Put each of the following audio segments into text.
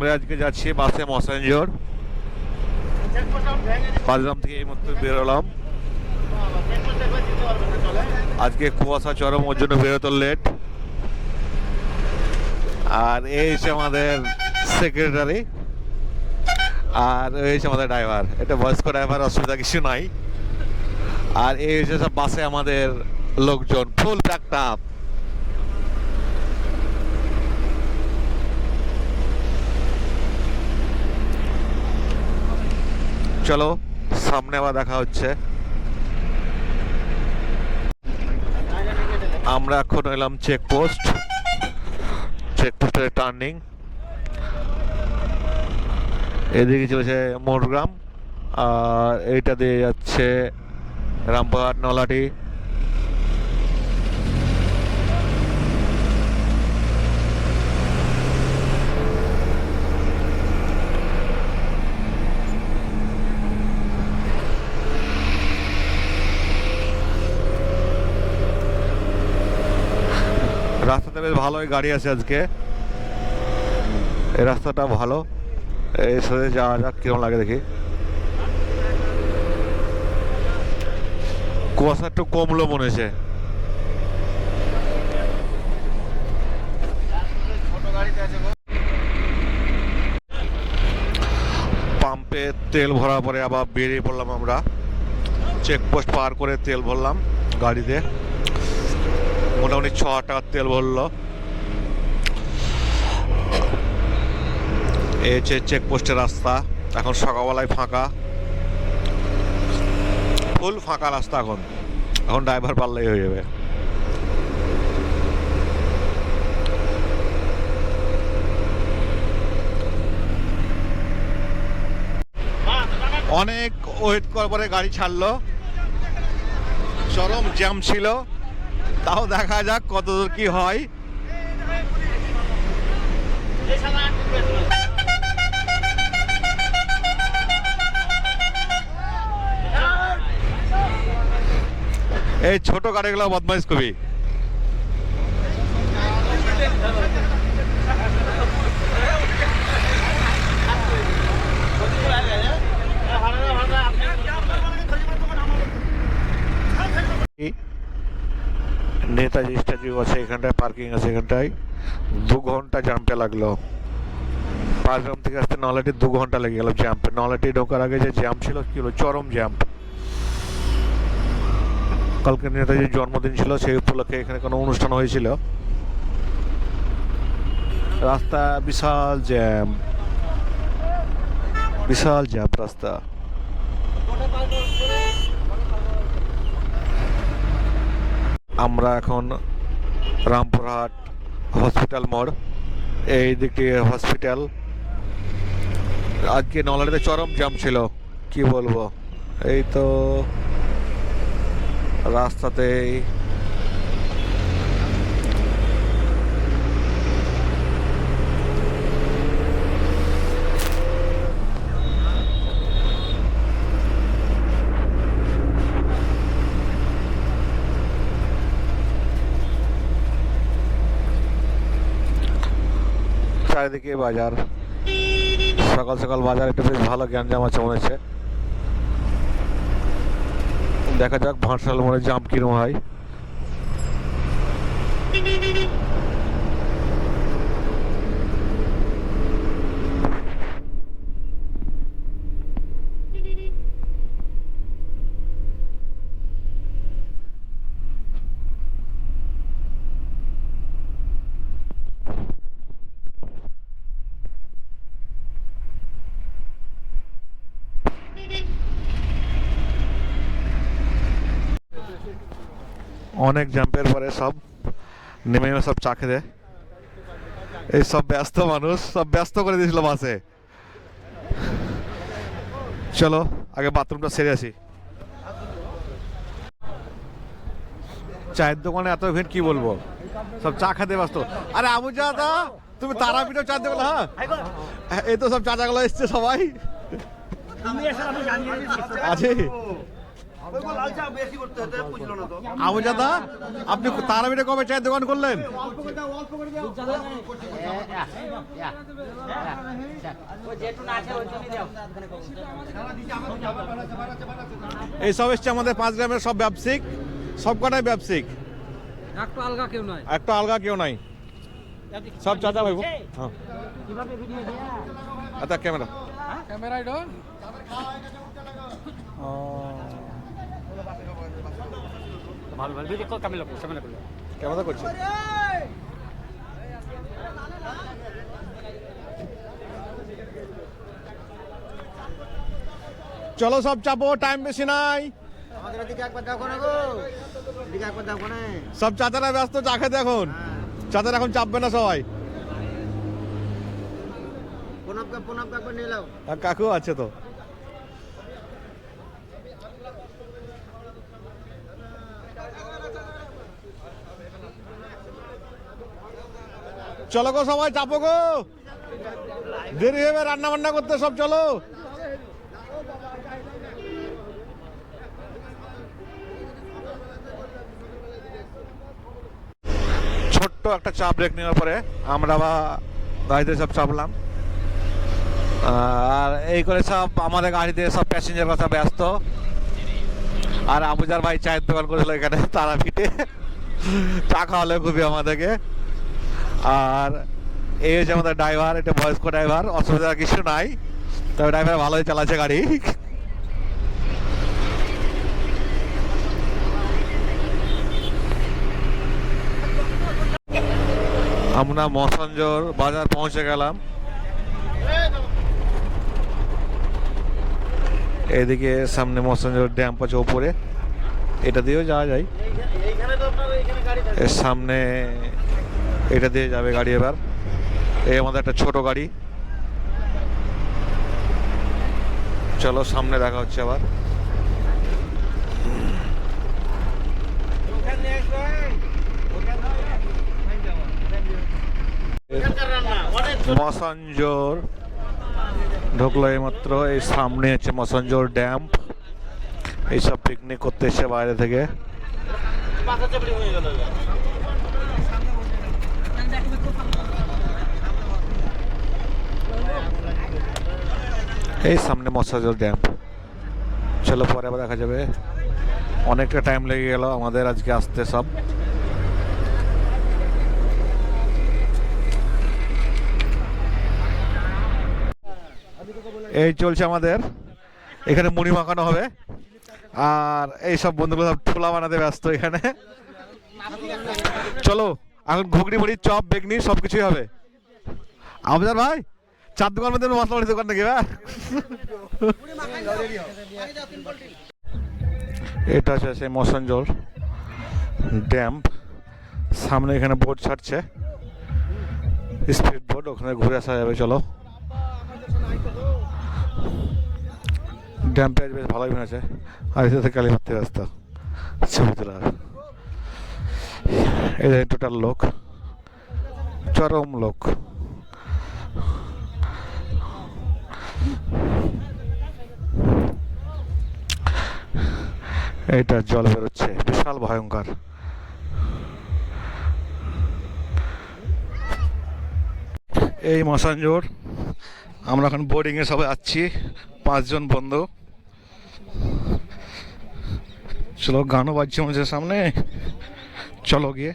আমরা আজকে যাচ্ছি বাসে মসেঞ্জর। পাঁচগ্রাম থেকে এই মতো বেরোলাম। আজকে কুয়াশা চরম, ওর জন্য বেরোতো লেট। আর এই হচ্ছে আমাদের সেক্রেটারি, আর এই হচ্ছে আমাদের ড্রাইভার। এটা বয়স্ক ড্রাইভার, অসুবিধা কিছু নাই। আর এই হচ্ছে সব বাসে আমাদের লোকজন, ফুল প্যাকড আপ। চলো সামনে আবার দেখা হচ্ছে। আমরা এখন এলাম চেকপোস্ট, চেকপোস্টের টার্নিং। এদিকে চলেছে মোরগ্রাম, আর এইটা দিয়ে যাচ্ছে রামপুরহাট নলাটি। রাস্তাতে বেশ ভালোই গাড়ি আছে আজকে, এই রাস্তাটা ভালো। এই সাথে যাওয়া যাক কিরকম লাগে দেখি। কুয়াশা একটু কমলো মনে হচ্ছে। পাম্পে তেল ভরার পরে আবার বেরিয়ে পড়লাম আমরা। চেকপোস্ট পার করে তেল ভরলাম গাড়িতে, মোটামুটি 6 টাকার তেল ভরলো। এই হচ্ছে চেকপোস্টের রাস্তা। এখন সকালবেলায় ফাঁকা, ফুল ফাঁকা রাস্তা। এখন ড্রাইভার পারলেই হয়ে যাবে। অনেক ওয়েট করার পরে গাড়ি ছাড়লো, চরম জ্যাম ছিল। তাও দেখা যাক কতদূর কি হয়। এই ছোট গাড়িগুলো বদমাইশ কবি। নেতাজি স্ট্যাচু আছে এখানটায়, পার্কিং আছে এখানটায়। 2 ঘন্টা জাম্পে লাগলো। পাঁচগ্রাম থেকে আসতে নলাটি 2 ঘন্টা লেগে গেল জ্যাম্পে। নলাটি ঢোকার আগে যে জ্যাম ছিল, কি হলো, চরম জ্যাম্প। কালকে নেতাজির জন্মদিন ছিল, সেই উপলক্ষে এখানে কোনো অনুষ্ঠান হয়েছিল। রাস্তা বিশাল জ্যাম, বিশাল জ্যাম রাস্তা। আমরা এখন রামপুরহাট হসপিটাল মোড়, এই দিকে হসপিটাল। আজকে নলাটিতে চরম জ্যাম ছিল, কি বলবো। এই তো রাস্তাতেই চারিদিকে বাজার। সকাল সকাল বাজার একটু বেশ ভালো গ্যাঞ্জাম আছে মনে হচ্ছে। দেখা যাক ভাটশাল মোড়ে জাম কিরম হয়। অনেক জাম্পের পরে সব নেমে সব চা খেতে। এই সব ব্যস্ত মানুষ, সব ব্যস্ত করে দিয়েছিল বাসে। চলো আগে বাথরুমটা সেরে আসি। চায়ের দোকানে এত ভিড় কি বলবো, সব চা খেতে ব্যস্ত। আরে আবু জাদা, তুমি তারাপীঠেও চা দেবে? হ্যাঁ, এই তো সব চাচাগুলো এসছে সবাই আছে। আবু দাদা, আপনি তারাপীঠে কবে চায়ের দোকান করলেন? এই সব এসছে আমাদের 5 গ্রামের সব ব্যবসায়িক, সব কটাই ব্যবসায়িক, একটু আলগা কেউ নাই, একটু আলগা কেউ নাই, সব চাচা ভাই। হ্যাঁ আচ্ছা, ক্যামেরা ক্যামেরাই ডন ভালো ভালো ভিডিও কল ক্যামেরা করো ক্যামেরা করছে। চলো সব চাপো, টাইম বেশি নাই। সব চাচারা ব্যস্ত চা খেতে এখন, চাচারা এখন চাপবে না সবাই। কাকু আছে তো। চলো গো সবাই চাপো গো, দেরি হবে রান্না বান্না করতে, সব চলো। ছোট্ট একটা চা ব্রেক নেওয়ার পরে আমরা গাড়িতে সব চাপলাম, আর এই করে সব আমাদের গাড়িতে সব প্যাসেঞ্জার কথা ব্যস্ত। আর আবুজার ভাই চায়ের দোকান করেছিল এখানে তারাপীঠে, চা খাওয়ালে খুবই আমাদেরকে। আর এই হচ্ছে আমাদের ড্রাইভার, এটা বয়স্ক ড্রাইভার, অসুবিধা কিছু নাই, তবে ড্রাইভার ভালোই চালাচ্ছে গাড়ি। আমরা মসানজোর বাজার পৌঁছে গেলাম। এদিকে সামনে মসানজোর ড্যাম আছে উপরে, এটা দিয়েও যাওয়া যায়। এর সামনে এটা দিয়ে যাবে গাড়ি। এবার এই আমাদের একটা ছোট গাড়ি, চলো সামনে দেখা হচ্ছে আবার। মসানজোর ঢুকলো এইমাত্র, এই সামনে হচ্ছে মসানজোর ড্যাম। এইসব পিকনিক করতে এসছে বাইরে থেকে। এই সামনে মসানজোর ড্যাম। চলো পরে আবার দেখা যাবে। অনেকটা টাইম লেগে গেল আমাদের আজকে আসতে সব। এই চলছে আমাদের এখানে মুড়ি মাখানো হবে, আর এই সব বন্ধুগুলো সব ছোলা বানাতে ব্যস্ত এখানে। চলো এখন ঘুগনি মুড়ি চপ বেগনি সব কিছুই হবে। আমাদের ভাই চার দোকান মধ্যে মশলা মুড়ি দোকান নাকি? এটা হচ্ছে সেই মসানজোর ড্যাম, সামনে এখানে বোট ছাড়ছে, স্পিড বোট, ওখানে ঘুরে আসা যাবে। চলো, ড্যাম পেজ বেশ ভালোই বানাচ্ছে। আর এতে কালীপত্তি রাস্তা, ছবি তোলার। এই টোটাল লোক, চরম লোক। এইটা জল বেরোচ্ছে, বিশাল ভয়ঙ্কর। এই মসানজোর আমরা এখন বোর্ডিংয়ে সবাই যাচ্ছি, 5 জন বন্ধু। চলো, গানও বাজছে আমাদের সামনে, চলো গিয়ে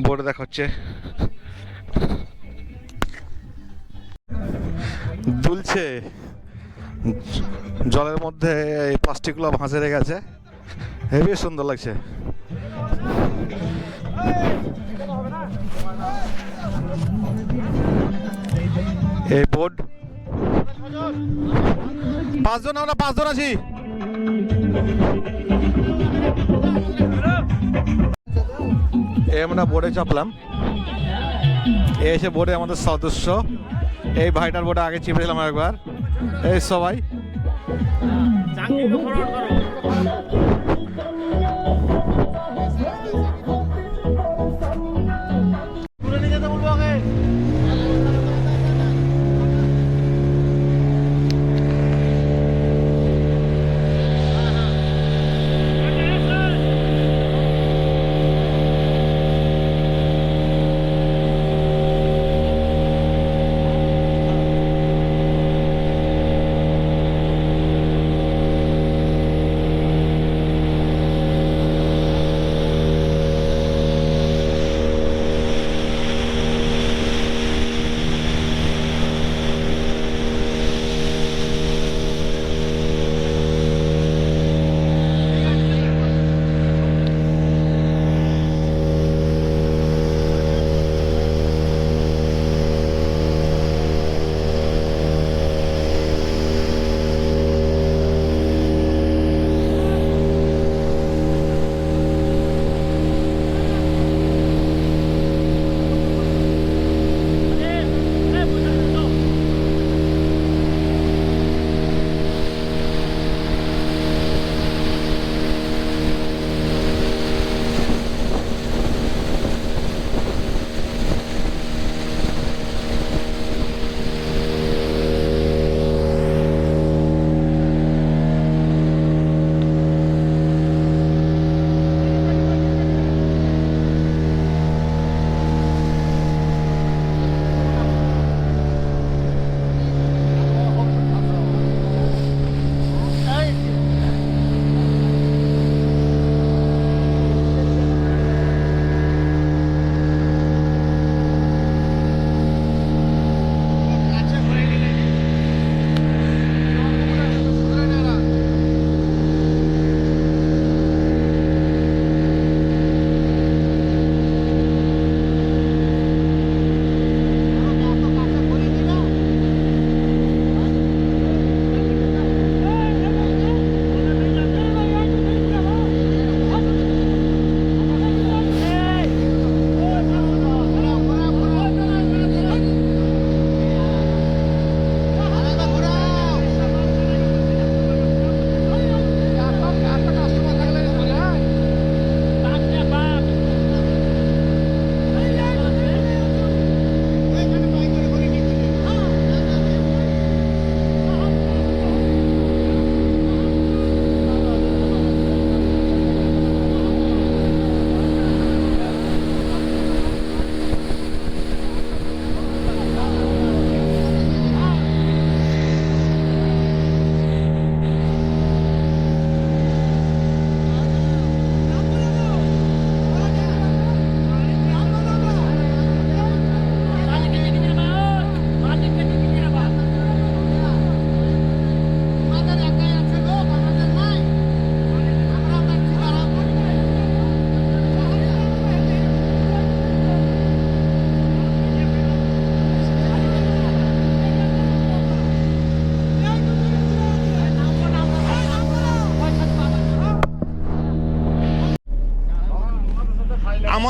বোর্ডে দেখা হচ্ছে। দুলছে জলের মধ্যে, এই প্লাস্টিকগুলো ভাসে রেখেছে, হেবি সুন্দর লাগছে। এই বোর্ড 5 জন, আমরা 5 জন আছি। আমরা বোর্ডে চাপলাম, এসে বোর্ডে আমাদের সদস্য, এই ভাইটার বোর্ডে আগে চেপেছিলাম একবার। এই সবাই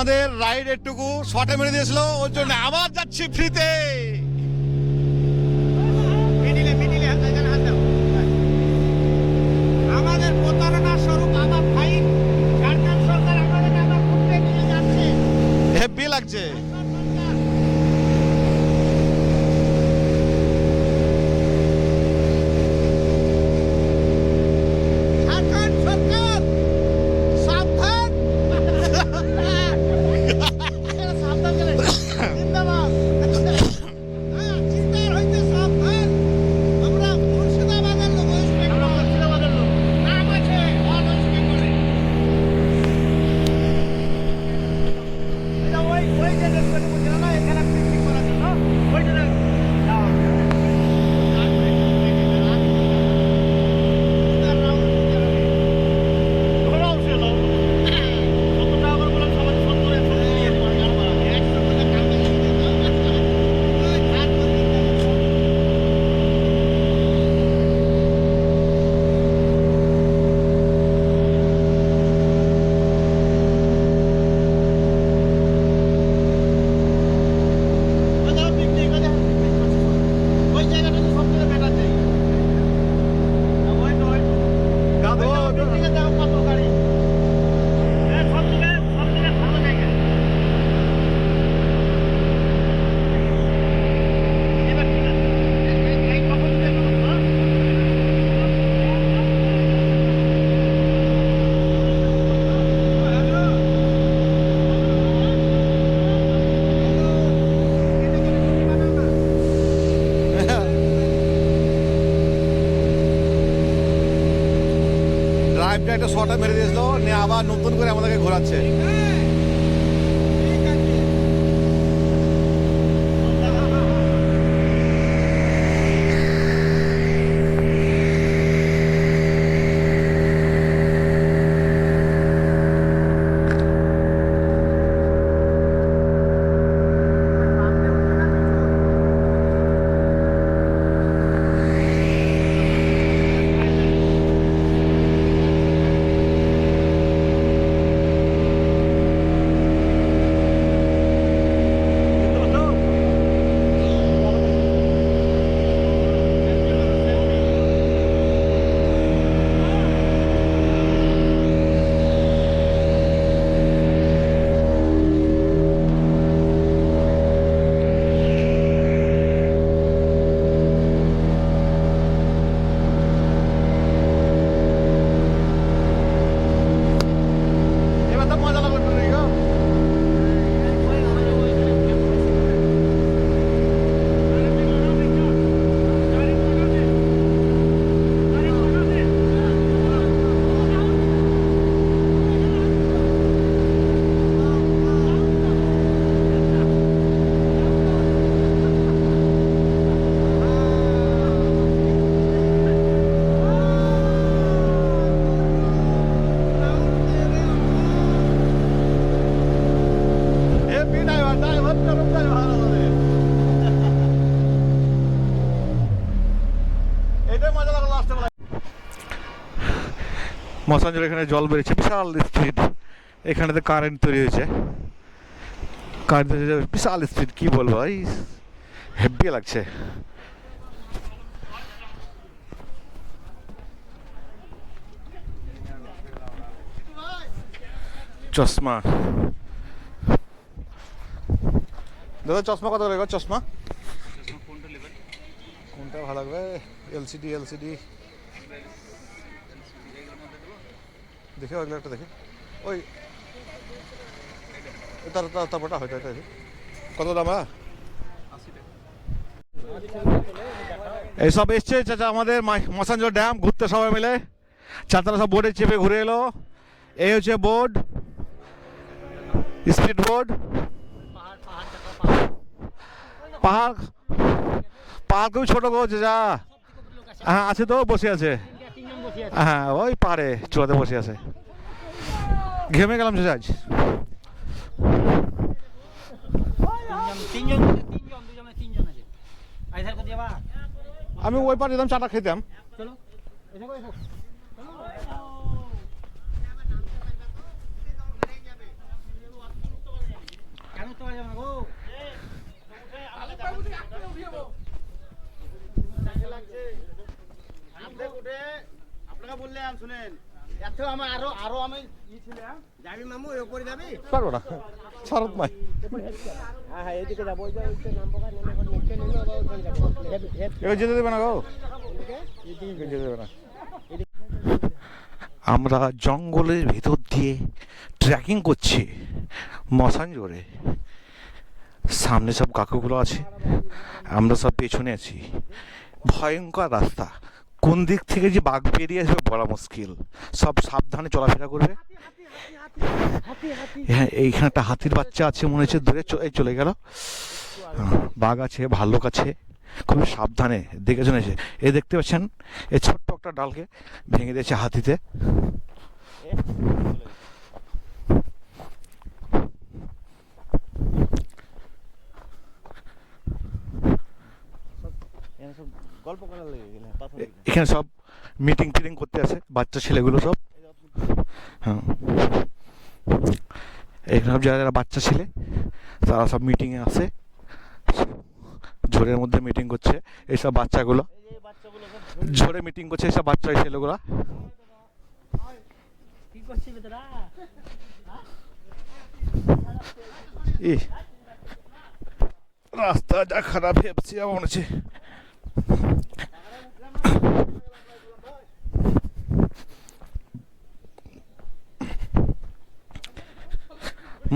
আমাদের রাইড একটুকু শর্টে মেরে দিয়েছিল, ওর জন্য আবার যাচ্ছি ফ্রিতে। আমাদের প্রতারণার স্বরূপ আবার ফাইন ঝাড়খণ্ড সরকার আমাদের আবার ঘুরতে নিয়ে যাচ্ছে। হেব্বি লাগছে। ঝাড়খণ্ড সরকার সাবধান। সাবধান গেলে জিন্দাবাদ। হ্যাঁ, চিন্তার হইতে সাবধান। আমরা মুর্শিদাবাদের লোক, ওয়েস্ট বেঙ্গল। নাম আছে অল ওয়েস্ট বেঙ্গলে। এটা ওই যে রেস্টুরেন্ট বলছিল না, এখানে পিকনিক করার জন্য ওইটা যাও। ওই জায়গাটাতে সব থেকে বেটার জায়গা। পিকনিকে যাও কত গাড়ি। সব থেকে ভালো জায়গা। এবার ঠিক আছে, এই কখন দেখো না। ড্রাইভটা একটা শর্টে মেরে দিয়েছিল, নিয়ে আবার নতুন করে আমাদেরকে ঘোরাচ্ছে। এবার তো মজা লাগলো টুরি গো। হেব্বি ড্রাইভার, ড্রাইভার আমাদের। এটাই মজা লাগলো লাস্টে বেলা। মশাঞ্জল এখানে জল বেরিয়েছে বিশাল স্পিড, এখানেতে কারেন্ট তৈরি হয়েছে, কারেন্ট তৈরি হয়েছে বিশাল স্পিড, কি বলবো ভাই, হেব্বি লাগছে। চশমা দাদা, চশমা কত করে গো? চশমা কোনটা ভালো লাগবে? এলসিডি দেখে ওইগুলো একটা দেখি, ওই তারপরটা হয়তো এটা কত দাম? এইসব এসছে চাচা আমাদের মশাঞ্জল ড্যাম ঘুরতে সবাই মিলে, চাচারা সব বোর্ডে চেপে ঘুরে এলো। এই হচ্ছে বোর্ড, স্পিড বোর্ড। পাহাড় পাহাড় খুব ছোট গো যা। হ্যাঁ আছে তো, বসে আছে। হ্যাঁ ওই পাহাড়ে চূড়াতে বসে আছে। ঘেমে গেলাম যে আজ। আমি ওই পারে যেতাম, চাটা খেতাম। আপনারা বললেন শুনেন এত আমার আরো আমি যাবি মামু এর উপরে যাবি পারবো না, শরৎ নাই। হ্যাঁ হ্যাঁ এদিকে যাবো ওই যে নামবো নেমে নিচে নেমে আবার ওখানে যাবো এবার যেতে দেবে না গো, এদিকে যেতে দেবে না। আমরা জঙ্গলের ভিতর দিয়ে ট্রেকিং করছি মসানজোরে। সামনে সব কাকুগুলো আছে, আমরা সব পেছনে আছি। ভয়ঙ্কর রাস্তা, কোন দিক থেকে যে বাঘ বেরিয়ে আসবে বলা মুশকিল। সব সাবধানে চলাফেরা করবে। হ্যাঁ, এইখানে একটা হাতির বাচ্চা আছে মনে হচ্ছে, দূরে চলে গেল। বাঘ আছে, ভাল্লুক আছে, খুব সাবধানে দেখে শুনেছে। এ দেখতে পাচ্ছেন, এই ছোট্ট একটা ডালকে ভেঙে দিয়েছে হাতিতে। এখানে সব মিটিং টিটিং করতে আসে বাচ্চা ছেলেগুলো সব। হ্যাঁ, এখানে সব যারা যারা বাচ্চা ছেলে তারা সব মিটিংয়ে আসে। ঝোরের মধ্যে মিটিং করছে এইসব বাচ্চাগুলো, ঝোরে মিটিং করছে এইসব বাচ্চা ছেলেগুলা। রাস্তা যা খারাপ ভেবছি আমার মনে হচ্ছে।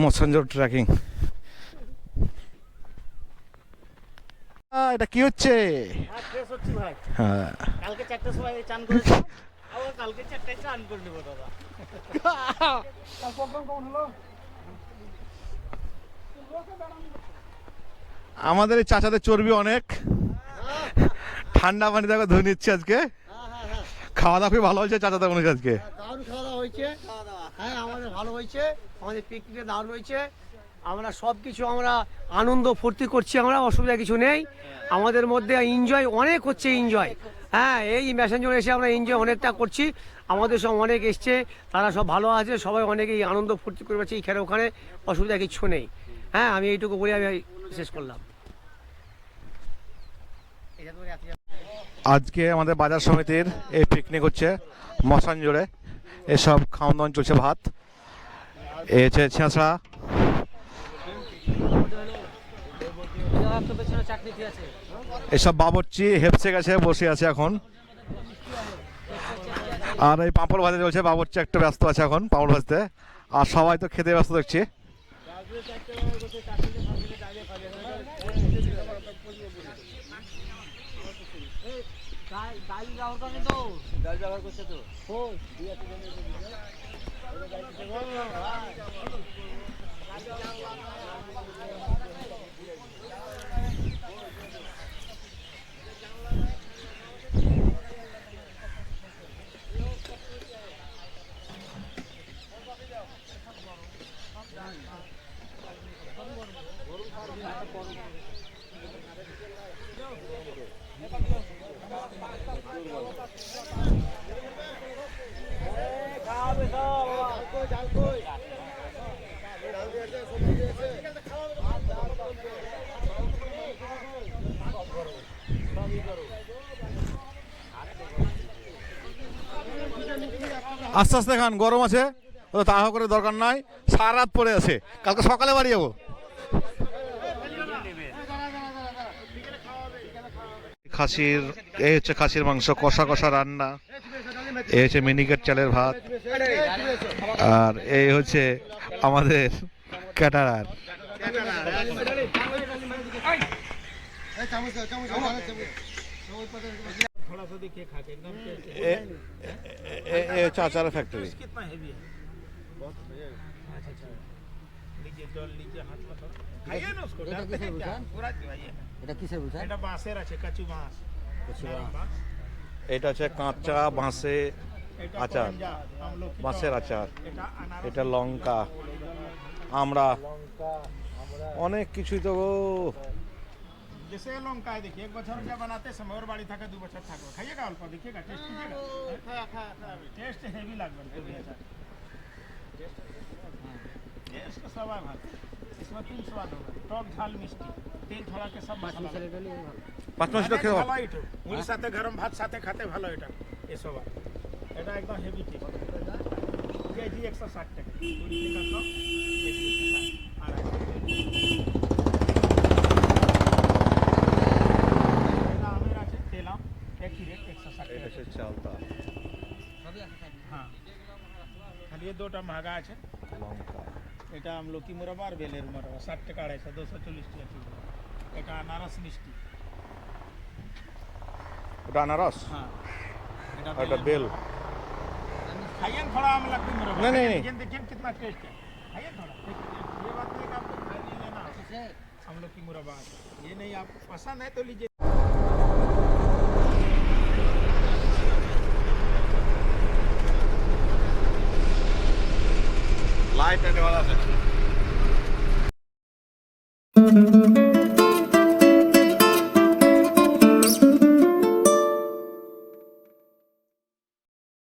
মসানজোর ট্রেকিং। এটা কি হচ্ছে? ফ্রেশ হচ্ছি ভাই। হ্যাঁ, কালকে 4টার সময় চান করেছি আবার কালকে 4টায় চান করে নেব দাদা। কাল প্রোগ্রাম কেমন হলো? আমাদের এই চাচাদের চর্বি অনেক, ঠান্ডা পানি দেখো ধুয়ে নিচ্ছে আজকে। খাওয়া দাওয়া খুবই ভালো হয়েছে চাচাদের মনে হচ্ছে আজকে। দারুণ খাওয়া দাওয়া হয়েছে। হ্যাঁ আমাদের ভালো হয়েছে, আমাদের পিকনিকে দারুণ হয়েছে। আমরা সব কিছু আমরা আনন্দ ফুর্তি করছি, আমরা অসুবিধা কিছু নেই আমাদের মধ্যে। এনজয় অনেক হচ্ছে, এনজয়। হ্যাঁ, এই ম্যাসেঞ্জরে এসে আমরা এনজয় অনেকটা করছি। আমাদের সব অনেক এসছে, তারা সব ভালো আছে, সবাই অনেকেই আনন্দ ফুর্তি করে পাচ্ছে এইখানে ওখানে, অসুবিধা কিছু নেই। হ্যাঁ, আমি এইটুকু বলে আমি শেষ করলাম। আজকে আমাদের বাজার সমিতির এই পিকনিক হচ্ছে মসানজোরে। এসব খাওয়ান দাওয়ান চলছে, ভাত, এ হচ্ছে ছেঁচড়া, এসব বাবরচি হেপসে গেছে, বসে আছে এখন। আর এই পাঁপড় ভাজা চলছে, বাবরচি একটু ব্যস্ত আছে এখন পাঁপড় ভাজতে। আর সবাই তো খেতে ব্যস্ত দেখছি। আস্তে আস্তে খান, গরম আছে, তাড়াহুড়ো করে দরকার নাই। সারা রাত পড়ে আছে, কালকে সকালে বাড়ি যাবো। খাসির, এই হচ্ছে খাসির মাংস, কষা কষা রান্না। এই হচ্ছে মিনিকেট চালের ভাত। আর এই হচ্ছে আমাদের ক্যাটারার। ये चाचारा फैक्ट्री। এটা হচ্ছে কাঁচা বাঁশে আচার, বাঁশের আচার। এটা লঙ্কা, আমরা অনেক কিছুই তো গো। जैसे लौंगा है देखिए, 1 बछर क्या बनाते समय और बाड़ी था 2 बछर था। खाइएगा अल्प, देखिएगा टेस्ट कीजिएगा। टेस्ट हेवी लागल तो अच्छा टेस्ट सब है भाई। इसमें 3 स्वाद होगा, टॉक झाल मिष्टी, तेल छड़ा के सब मसाला। পাঁচ মাস অনেক খেয়ে ভালো এটা, মুড়ির সাথে গরম ভাত সাথে খেতে ভালো এটা, এসব আর। এটা একদম হেভি টেস্ট। কেজি 160 টাকা, 20 টাকা সব, কেজি 160, এটা আমের আছে, তেলাম, একই রেট 160 এটা টাকা। সে চালতা হ্যাঁ, খালি ये দুটো महंगा আছে। লঙ্কা এটা আমলকি মুরাবা আর বেলের মুরাবা 60 টাকা 250, 240 টাকা কিলো। এটা আনারস মিষ্টি। এটা আনারস हाँ আর এটা বেল खाइए ना थोड़ा আমলকি মুরাবা। नहीं, नहीं, नहीं। देखिए कितना टेस्ट है, खाइए थोड़ा। ये बात नहीं कि आपको खाई नहीं लेना আমলকি মুরাবা, ये नहीं, आप पसंद है तो लीजिए। লাইট এন্ড ওয়ালা আছে